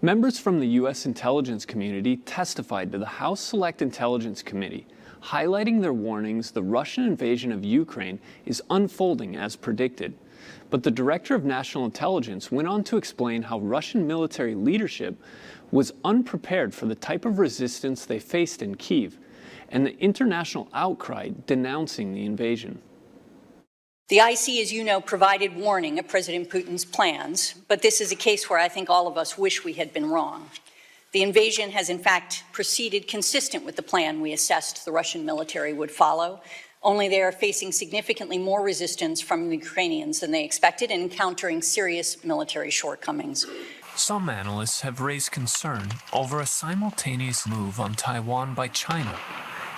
Members from the U.S. intelligence community testified to the House Select Intelligence Committee, highlighting their warnings the Russian invasion of Ukraine is unfolding as predicted. But the Director of National Intelligence went on to explain how Russian military leadership was unprepared for the type of resistance they faced in Keiv, and the international outcry denouncing the invasion. The IC, as you know, provided warning of President Putin's plans, but this is a case where I think all of us wish we had been wrong. The invasion has, in fact, proceeded consistent with the plan we assessed the Russian military would follow, only they are facing significantly more resistance from the Ukrainians than they expected and encountering serious military shortcomings. Some analysts have raised concern over a simultaneous move on Taiwan by China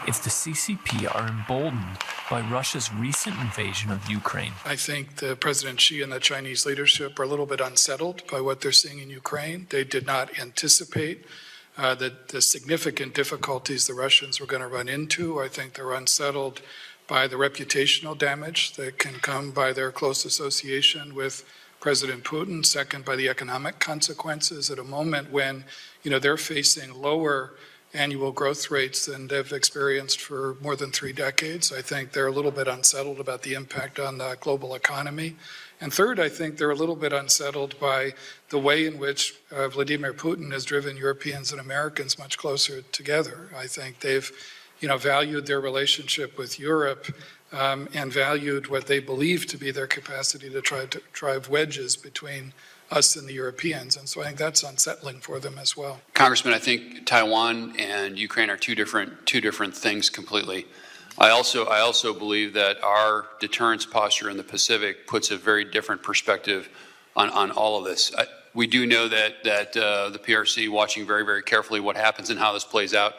if the CCP are emboldened by Russia's recent invasion of Ukraine. I think President Xi and the Chinese leadership are a little bit unsettled by what they're seeing in Ukraine. They did not anticipate the significant difficulties the Russians were going to run into. I think they're unsettled by the reputational damage that can come by their close association with President Putin. Second, by the economic consequences at a moment when, they're facing lower annual growth rates than they've experienced for more than 3 decades. I think they're a little bit unsettled about the impact on the global economy. And third, I think they're a little bit unsettled by the way in which Vladimir Putin has driven Europeans and Americans much closer together. I think they've, valued their relationship with Europe and valued what they believe to be their capacity to try to drive wedges between us and the Europeans. And so I think that's unsettling for them as well. Congressman, I think Taiwan and Ukraine are two different things completely. I also believe that our deterrence posture in the Pacific puts a very different perspective on all of this. We do know that the PRC watching very, very carefully what happens and how this plays out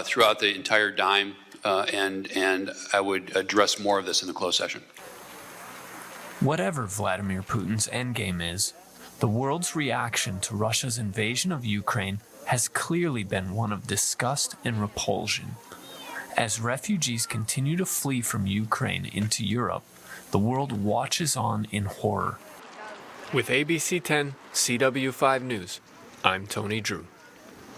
throughout the entire dime, and I would address more of this in the closed session. Whatever Vladimir Putin's endgame is, the world's reaction to Russia's invasion of Ukraine has clearly been one of disgust and repulsion. As refugees continue to flee from Ukraine into Europe, the world watches on in horror. With ABC 10 CW5 News, I'm Tony Drew.